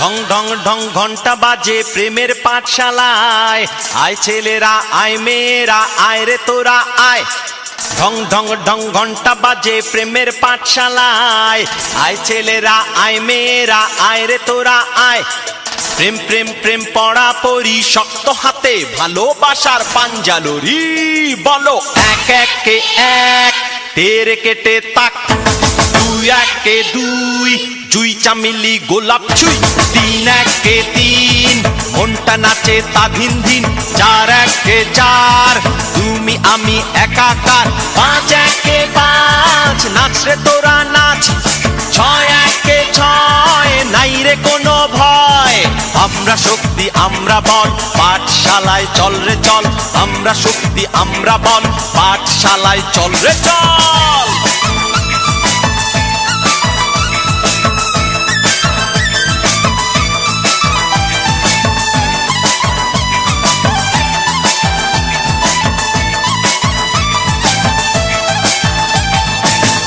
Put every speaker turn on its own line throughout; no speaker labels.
ঢং ঢং ঢং ঘন্টা বাজে প্রেমের পাঠশালায়, আয় ছেলেরা আয় মেয়েরা আয় রে তোরা আয়। ঢং ঢং ঢং ঘন্টা বাজে প্রেমের পাঠশালায়, আয় ছেলেরা আয় মেয়েরা আয় রে তোরা আয়। প্রেম প্রেম প্রেম পড়া পড়ি শক্ত হাতে ভালোবাসার পাঞ্জালরি, বলো এক একে এক তেরে কেটে তাক, দুই একে দুই জুই চামেলি গোলাপ ছুঁই, তিন একে তিন মনটা নাচে তা ধিন ধিন, চার একে চার তুমি আমি একাকার, পাঁচ একে পাঁচ নাচ রে তোরা নাচ, ছয় একে ছয় নাই রে কোনো ভয়। আমরা শক্তি আমরা বল পাঠশালায় চল রে চল, আমরা শক্তি আমরা বল পাঠশালায় চল রে চল।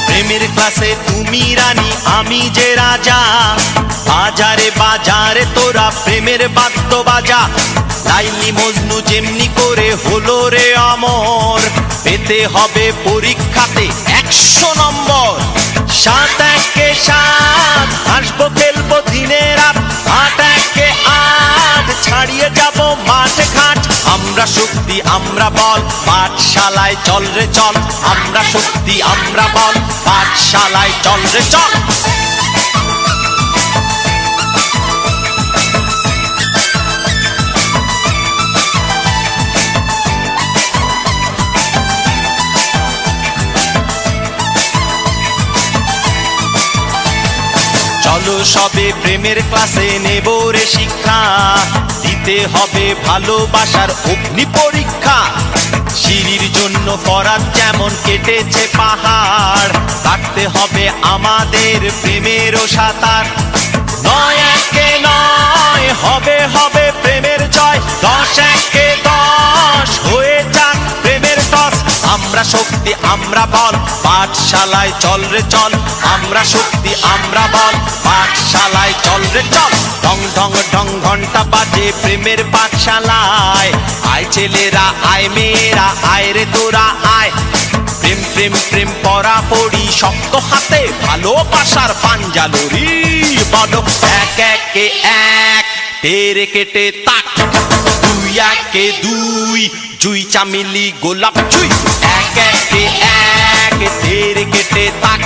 প্রেমের ক্লাসে তুমি রানী আমি যে রাজা, বাজারে বাজারে তোরা প্রেমের বাদ্য বাজা। লাইলি মজনু যেমনি করে হলো রে অমর, পেতে হবে পরীক্ষাতে 100 নম্বর। সাত একে সাত হাসবো খেলবো দিনে রাত, আট একে আট ছাড়িয়ে যাব মাঠে ঘাট। আমরা শক্তি আমরা বল পাঠশালায় চল রে চল, আমরা শক্তি আমরা বল পাঠশালায় চল রে চল। চলো সবে প্রেমের ক্লাসে নেব রে শিক্ষা, দিতে হবে ভালোবাসার অগ্নি পরীক্ষা। সিঁড়ির জন্য ফরাত যেমন কেটেছে পাহাড়, কাটতে হবে আমাদের প্রেমেরও সাঁতার। নয় একে নয় হবে হবে প্রেমের জয়, দশ একে দশ হয়ে যাক প্রেমের টস। আমরা শক্তি আমরা বল পাঠশালায় চল রে চল, আমরা শক্তি আমরা বল পাঠশালায় চল রে চল। ঢং ঢং ঢং ঘন্টা বাজে প্রেমের পাঠশালায়, আয় ছেলেরা আয় মেয়েরা আয় রে তোরা আয়। প্রেম প্রেম প্রেম পড়া পড়ি শক্ত হাতে ভালোবাসার পাঞ্জালরি, বলো এক একে এক তেরে কেটে তাক, দুই একে দুই জুই চামেলি গোলাপ ছুঁই, এক একে এক তেরে কেটে তাক,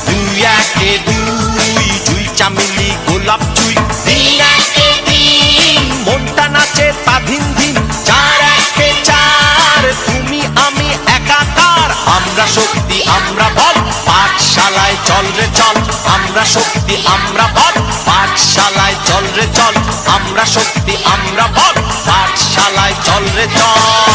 দুই একে দুই জুই চামেলি গোলাপ ছুঁই, তিন একে তিন মনটা নাচে তা ধিন ধিন, চার একে চার তুমি আমি একাকার। আমরা শক্তি আমরা বল পাঠশালায় চল রে চল, আমরা শক্তি আমরা বল পাঠশালায় চল রে চল, আমরা শক্তি আমরা বল পাঠশালায় চল রে চল।